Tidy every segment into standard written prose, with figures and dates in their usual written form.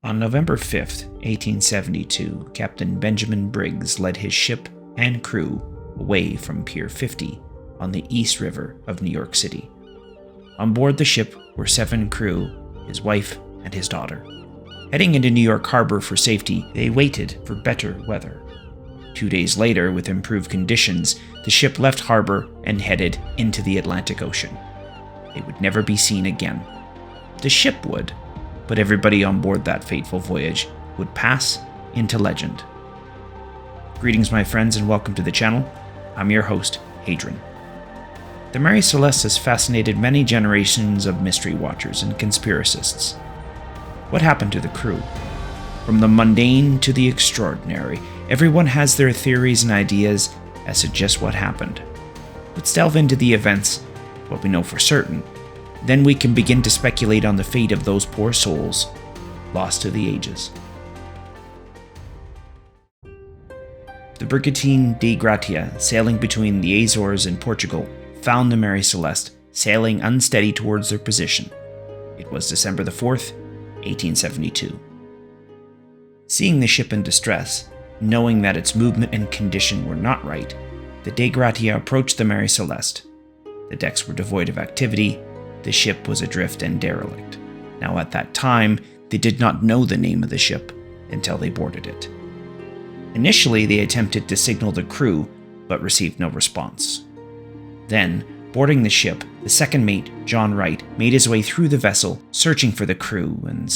On November 5th, 1872, Captain Benjamin Briggs led his ship and crew away from Pier 50 on the East River of New York City. On board the ship were 7 crew, his wife, and his daughter. Heading into New York Harbor for safety, they waited for better weather. 2 days later, with improved conditions, the ship left harbor and headed into the Atlantic Ocean. They would never be seen again. The ship would, but everybody on board that fateful voyage would pass into legend. Greetings, my friends, and welcome to the channel. I'm your host, Hadrian. The Mary Celeste has fascinated many generations of mystery watchers and conspiracists. What happened to the crew? From the mundane to the extraordinary, everyone has their theories and ideas as to just what happened. Let's delve into the events, what we know for certain. Then we can begin to speculate on the fate of those poor souls lost to the ages. The brigantine De Gratia, sailing between the Azores and Portugal, found the Mary Celeste sailing unsteady towards their position. It was December the 4th, 1872. Seeing the ship in distress, knowing that its movement and condition were not right, the De Gratia approached the Mary Celeste. The decks were devoid of activity. The ship was adrift and derelict. Now at that time, they did not know the name of the ship until they boarded it. Initially, they attempted to signal the crew, but received no response. Then, boarding the ship, the second mate, John Wright, made his way through the vessel, searching for the crew and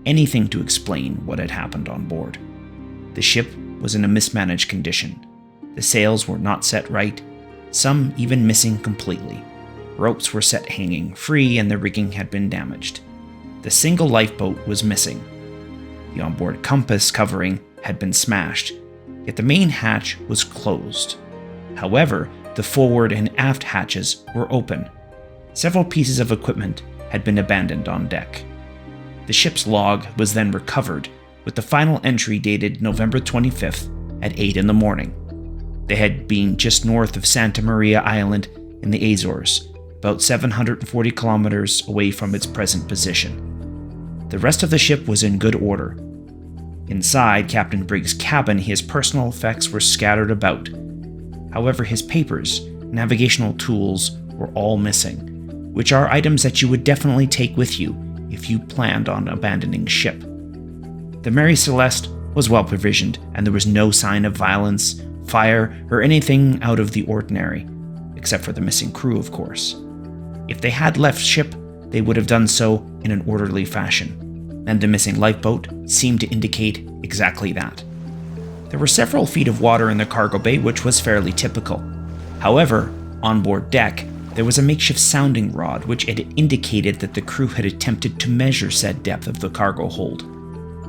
anything to explain what had happened on board. The ship was in a mismanaged condition. The sails were not set right, some even missing completely. Ropes were set hanging free and the rigging had been damaged. The single lifeboat was missing. The onboard compass covering had been smashed, yet the main hatch was closed. However, the forward and aft hatches were open. Several pieces of equipment had been abandoned on deck. The ship's log was then recovered, with the final entry dated November 25th at 8 in the morning. They had been just north of Santa Maria Island in the Azores, about 740 kilometers away from its present position. The rest of the ship was in good order. Inside Captain Briggs' cabin, his personal effects were scattered about. However, his papers, navigational tools, were all missing, which are items that you would definitely take with you if you planned on abandoning ship. The Mary Celeste was well provisioned, and there was no sign of violence, fire, or anything out of the ordinary, except for the missing crew, of course. If they had left ship, they would have done so in an orderly fashion, and the missing lifeboat seemed to indicate exactly that. There were several feet of water in the cargo bay, which was fairly typical. However, on board deck, there was a makeshift sounding rod which had indicated that the crew had attempted to measure said depth of the cargo hold.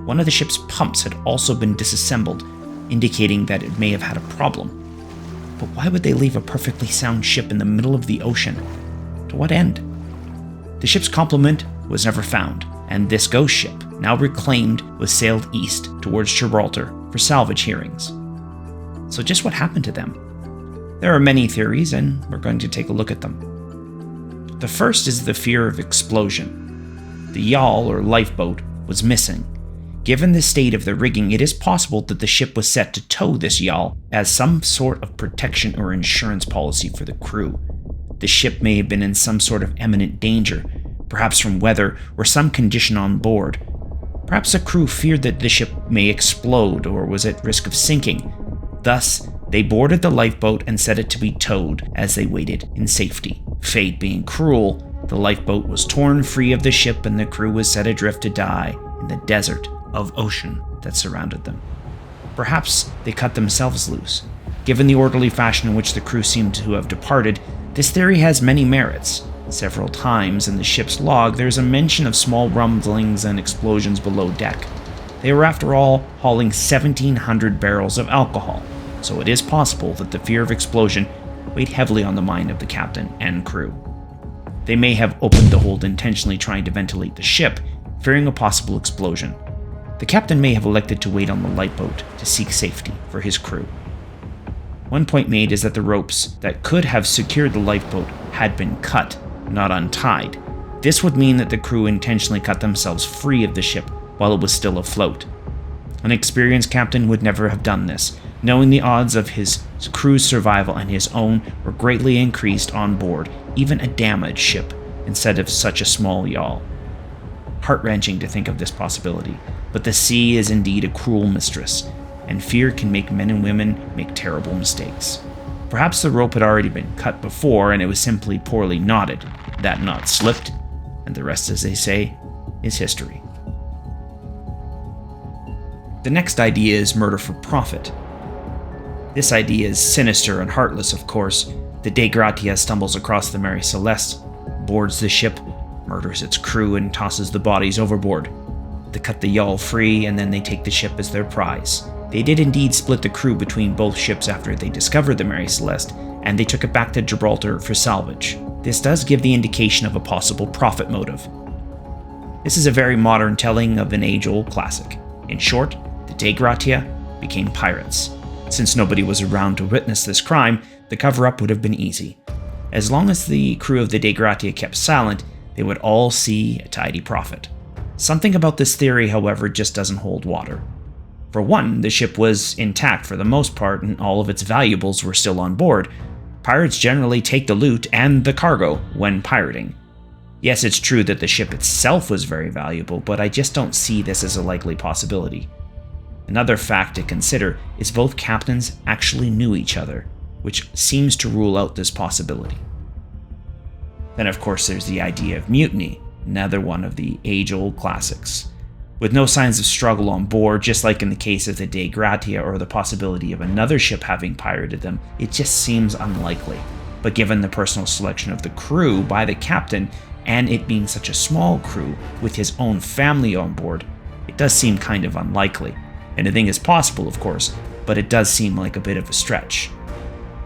One of the ship's pumps had also been disassembled, indicating that it may have had a problem. But why would they leave a perfectly sound ship in the middle of the ocean? To what end? The ship's complement was never found, and this ghost ship, now reclaimed, was sailed east towards Gibraltar for salvage hearings. So just what happened to them? There are many theories, and we're going to take a look at them. The first is the fear of explosion. The yawl, or lifeboat, was missing. Given the state of the rigging, it is possible that the ship was set to tow this yawl as some sort of protection or insurance policy for the crew. The ship may have been in some sort of imminent danger, perhaps from weather or some condition on board. Perhaps the crew feared that the ship may explode or was at risk of sinking. Thus, they boarded the lifeboat and set it to be towed as they waited in safety. Fate being cruel, the lifeboat was torn free of the ship and the crew was set adrift to die in the desert of ocean that surrounded them. Perhaps they cut themselves loose. Given the orderly fashion in which the crew seemed to have departed, this theory has many merits. Several times in the ship's log, there is a mention of small rumblings and explosions below deck. They were, after all, hauling 1,700 barrels of alcohol, so it is possible that the fear of explosion weighed heavily on the mind of the captain and crew. They may have opened the hold intentionally trying to ventilate the ship, fearing a possible explosion. The captain may have elected to wait on the lifeboat to seek safety for his crew. One point made is that the ropes that could have secured the lifeboat had been cut, not untied. This would mean that the crew intentionally cut themselves free of the ship while it was still afloat. An experienced captain would never have done this, knowing the odds of his crew's survival and his own were greatly increased on board even a damaged ship instead of such a small yawl. Heart-wrenching to think of this possibility, but the sea is indeed a cruel mistress, and fear can make men and women make terrible mistakes. Perhaps the rope had already been cut before and it was simply poorly knotted. That knot slipped, and the rest, as they say, is history. The next idea is murder for profit. This idea is sinister and heartless, of course. The Dei Gratia stumbles across the Mary Celeste, boards the ship, murders its crew, and tosses the bodies overboard. They cut the yawl free, and then they take the ship as their prize. They did indeed split the crew between both ships after they discovered the Mary Celeste, and they took it back to Gibraltar for salvage. This does give the indication of a possible profit motive. This is a very modern telling of an age-old classic. In short, the Dei Gratia became pirates. Since nobody was around to witness this crime, the cover-up would have been easy. As long as the crew of the Dei Gratia kept silent, they would all see a tidy profit. Something about this theory, however, just doesn't hold water. For one, the ship was intact for the most part and all of its valuables were still on board. Pirates generally take the loot and the cargo when pirating. Yes, it's true that the ship itself was very valuable, but I just don't see this as a likely possibility. Another fact to consider is both captains actually knew each other, which seems to rule out this possibility. Then of course there's the idea of mutiny, another one of the age-old classics. With no signs of struggle on board, just like in the case of the Dei Gratia or the possibility of another ship having pirated them, it just seems unlikely. But given the personal selection of the crew by the captain, and it being such a small crew with his own family on board, it does seem kind of unlikely. Anything is possible, of course, but it does seem like a bit of a stretch.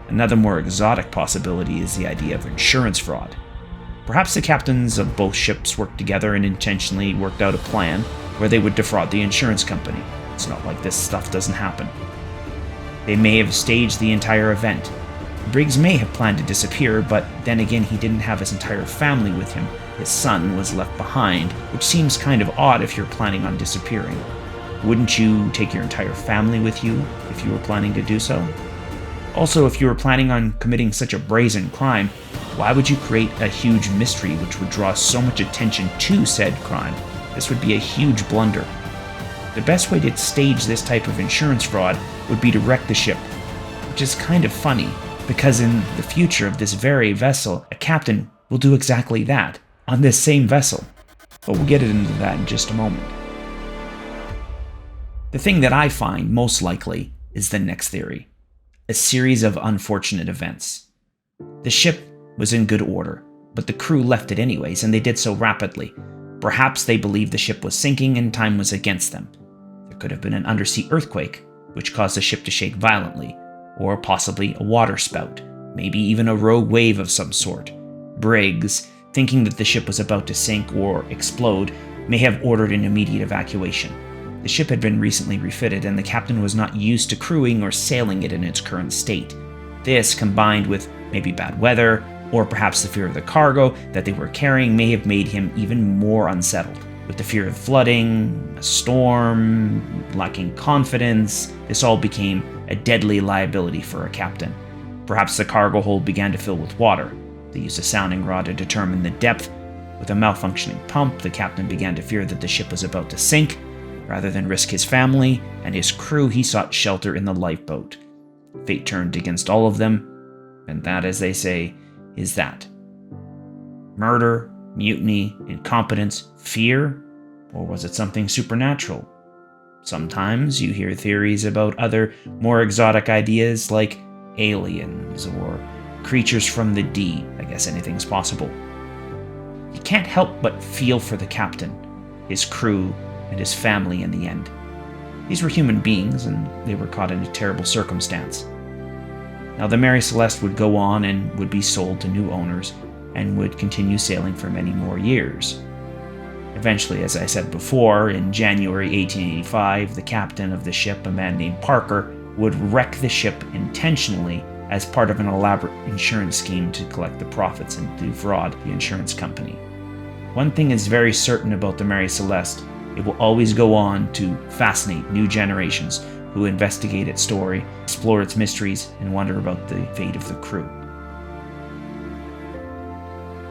Another more exotic possibility is the idea of insurance fraud. Perhaps the captains of both ships worked together and intentionally worked out a plan where they would defraud the insurance company. It's not like this stuff doesn't happen. They may have staged the entire event. Briggs may have planned to disappear, but then again he didn't have his entire family with him. His son was left behind, which seems kind of odd if you're planning on disappearing. Wouldn't you take your entire family with you if you were planning to do so? Also, if you were planning on committing such a brazen crime, why would you create a huge mystery which would draw so much attention to said crime? This would be a huge blunder. The best way to stage this type of insurance fraud would be to wreck the ship, which is kind of funny, because in the future of this very vessel, a captain will do exactly that, on this same vessel. But we'll get into that in just a moment. The thing that I find most likely is the next theory. A series of unfortunate events. The ship was in good order, but the crew left it anyways, and they did so rapidly. Perhaps they believed the ship was sinking and time was against them. There could have been an undersea earthquake, which caused the ship to shake violently, or possibly a water spout, maybe even a rogue wave of some sort. Briggs, thinking that the ship was about to sink or explode, may have ordered an immediate evacuation. The ship had been recently refitted, and the captain was not used to crewing or sailing it in its current state. This, combined with maybe bad weather, or perhaps the fear of the cargo that they were carrying, may have made him even more unsettled. With the fear of flooding, a storm, lacking confidence, this all became a deadly liability for a captain. Perhaps the cargo hold began to fill with water. They used a sounding rod to determine the depth. With a malfunctioning pump, the captain began to fear that the ship was about to sink. Rather than risk his family and his crew, he sought shelter in the lifeboat. Fate turned against all of them, and that, as they say, is that. Murder, mutiny, incompetence, fear, or was it something supernatural? Sometimes you hear theories about other, more exotic ideas like aliens or creatures from the deep. I guess anything's possible. You can't help but feel for the captain, his crew, and his family in the end. These were human beings, and they were caught in a terrible circumstance. Now, the Mary Celeste would go on and would be sold to new owners and would continue sailing for many more years. Eventually, as I said before, in January 1885, the captain of the ship, a man named Parker, would wreck the ship intentionally as part of an elaborate insurance scheme to collect the profits and defraud the insurance company. One thing is very certain about the Mary Celeste. It will always go on to fascinate new generations who investigate its story, explore its mysteries, and wonder about the fate of the crew.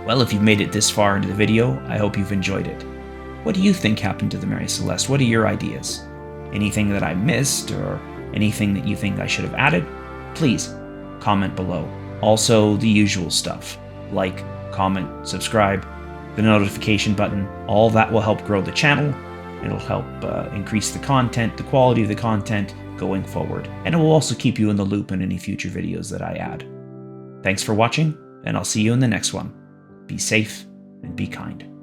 Well, if you've made it this far into the video, I hope you've enjoyed it. What do you think happened to the Mary Celeste? What are your ideas? Anything that I missed, or anything that you think I should have added? Please comment below. Also, the usual stuff. Like, comment, subscribe, the notification button. All that will help grow the channel. It'll help increase the content, the quality of the content going forward. And it will also keep you in the loop in any future videos that I add. Thanks for watching, and I'll see you in the next one. Be safe and be kind.